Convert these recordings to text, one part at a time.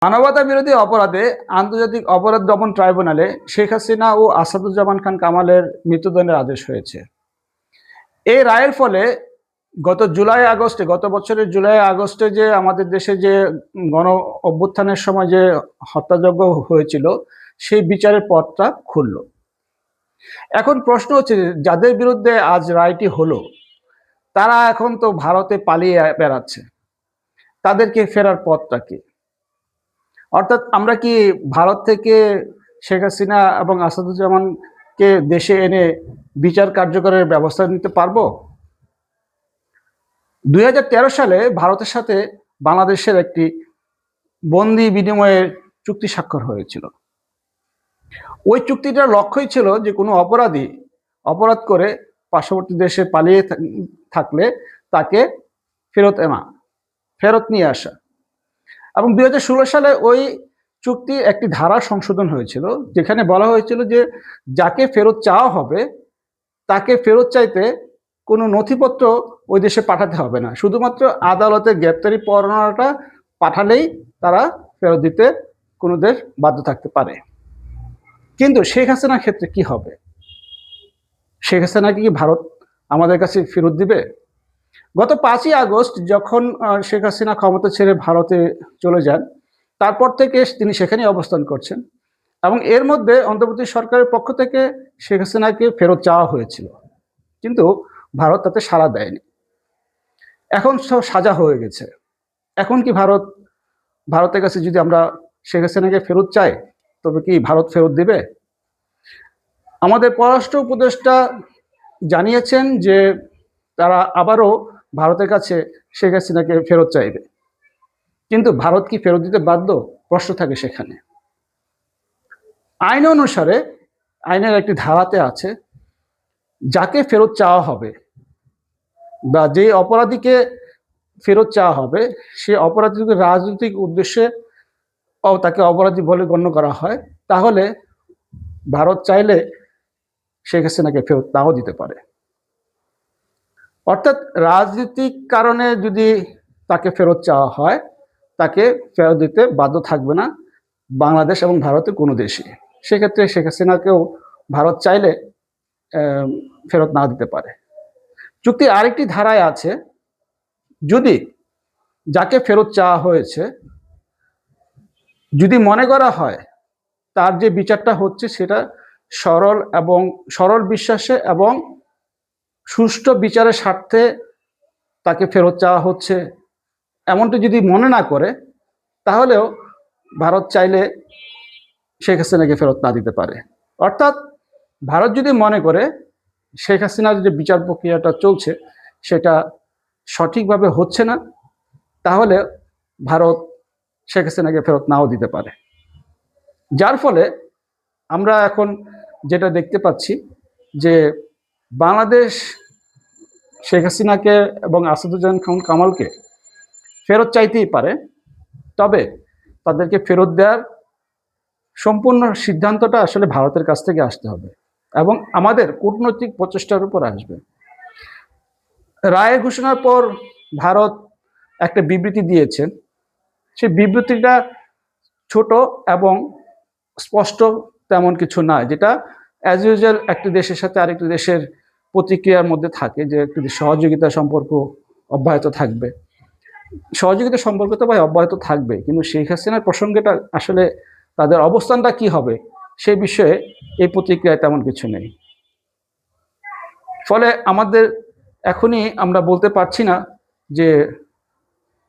মানবতা বিরোধী অপরাধে আন্তর্জাতিক অপরাধ দমন ট্রাইব্যুনালে শেখ হাসিনা ও আসাদুজ্জামান খান কামালের মৃত্যুদণ্ডের আদেশ হয়েছে। এই রায়ের ফলে গত বছরের জুলাই আগস্টে যে আমাদের দেশে যে গণ অভ্যুত্থানের সময় যে হত্যাযজ্ঞ হয়েছিল, সেই বিচারের পথটা খুলল। এখন প্রশ্ন হচ্ছে, যাদের বিরুদ্ধে আজ রায়টি হলো, তারা এখন তো ভারতে পালিয়ে বেড়াচ্ছে, তাদেরকে ফেরার পথটা কি? অর্থাৎ আমরা কি ভারত থেকে শেখ হাসিনা এবং আসাদুজ্জামানকে দেশে এনে বিচার কার্যকরের ব্যবস্থা নিতে পারবো? 2013 সালে ভারতের সাথে বাংলাদেশের একটি বন্দি বিনিময়ের চুক্তি স্বাক্ষর হয়েছিল। ওই চুক্তিটার লক্ষ্যই ছিল যে কোনো অপরাধী অপরাধ করে পার্শ্ববর্তী দেশে পালিয়ে থাকলে তাকে ফেরত নিয়ে আসা। এবং 2016 সালে ওই চুক্তি একটি ধারা সংশোধন হয়েছিল, যেখানে বলা হয়েছিল যে যাকে ফেরত চাওয়া হবে তাকে ফেরত চাইতে কোনো নথিপত্র ওই দেশে পাঠাতে হবে না, শুধুমাত্র আদালতের গ্রেপ্তারি পরোয়ানাটা পাঠালেই তারা ফেরত দিতে কোনো দেশ বাধ্য থাকতে পারে। কিন্তু শেখ হাসিনার ক্ষেত্রে কি হবে? শেখ হাসিনাকে কি ভারত আমাদের কাছে ফেরত দিবে? গত 5ই আগস্ট যখন শেখ হাসিনা ক্ষমতা ছেড়ে ভারতে চলে যান, তারপর থেকে তিনি সেখানেই অবস্থান করছেন এবং এর মধ্যে অন্তর্বর্তী সরকারের পক্ষ থেকে শেখ হাসিনাকে ফেরত চাওয়া হয়েছিল, কিন্তু ভারত তাতে সাড়া দেয়নি। এখন সব সাজা হয়ে গেছে। এখন কি ভারতের কাছে যদি আমরা শেখ হাসিনাকে ফেরত চাই, তবে কি ভারত ফেরত দিবে? আমাদের পররাষ্ট্র উপদেষ্টা জানিয়েছেন যে তারা আবারও ভারতের কাছে শেখ হাসিনাকে ফেরত চাইবে, কিন্তু ভারত কি ফেরত দিতে বাধ্য? প্রশ্ন থাকে সেখানে। আইন অনুসারে, আইনের একটি ধারাতে আছে, যাকে ফেরত চাওয়া হবে বা যে অপরাধীকে ফেরত চাওয়া হবে, সে অপরাধী যদি রাজনৈতিক উদ্দেশ্যে তাকে অপরাধী বলে গণ্য করা হয়, তাহলে ভারত চাইলে শেখ হাসিনাকে ফেরত নাও দিতে পারে। অর্থাৎ রাজনৈতিক কারণে যদি তাকে ফেরত চাওয়া হয়, তাকে ফেরত দিতে বাধ্য থাকবে না বাংলাদেশ এবং ভারতের কোনো দেশই। সেক্ষেত্রে শেখ হাসিনাকেও ভারত চাইলে ফেরত না দিতে পারে। চুক্তির আরেকটি ধারায় আছে, যদি যাকে ফেরত চাওয়া হয়েছে যদি মনে করা হয় তার যে বিচারটা হচ্ছে সেটা সরল বিশ্বাসে এবং সুষ্ঠু বিচারের স্বার্থে তাকে ফেরত চাওয়া হচ্ছে, এমনটা যদি মনে না করে, তাহলেও ভারত চাইলে শেখ হাসিনাকে ফেরত না দিতে পারে। অর্থাৎ ভারত যদি মনে করে শেখ হাসিনার যে বিচার প্রক্রিয়াটা চলছে সেটা সঠিকভাবে হচ্ছে না, তাহলে ভারত শেখ হাসিনাকে ফেরত নাও দিতে পারে। যার ফলে আমরা এখন যেটা দেখতে পাচ্ছি যে বাংলাদেশ শেখ হাসিনাকে এবং আসাদুজ্জামান খান কামালকে ফেরত চাইতেই পারে, তবে তাদেরকে ফেরত দেওয়ার সম্পূর্ণ সিদ্ধান্তটা আসলে ভারতের কাছ থেকে আসতে হবে এবং আমাদের কূটনৈতিক প্রচেষ্টার উপর আসবে। রায়ের ঘোষণার পর ভারত একটা বিবৃতি দিয়েছেন। সেই বিবৃতিটা ছোট এবং স্পষ্ট তেমন কিছু নয়, যেটা অ্যাজ ইউজুয়াল একটি দেশের সাথে আরেকটি দেশের প্রতিক্রিয়ার মধ্যে থাকে, যে একটি সহযোগিতা সম্পর্ক অব্যাহত থাকবে। সহযোগিতা সম্পর্ক তো ভাই অব্যাহত থাকবে, কিন্তু শেখ হাসিনার প্রসঙ্গটা আসলে তাদের অবস্থানটা কি হবে সে বিষয়ে এই প্রতিক্রিয়ায় তেমন কিছু নেই। ফলে আমাদের এখনই আমরা বলতে পারছি না যে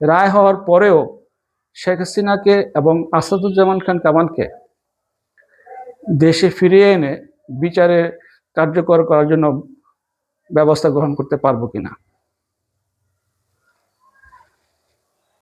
রায় হওয়ার পরেও শেখ হাসিনাকে এবং আসাদুজ্জামান খান কামালকে দেশে ফিরিয়ে এনে বিচারে কার্যকর করার জন্য ব্যবস্থা গ্রহণ করতে পারবো কিনা।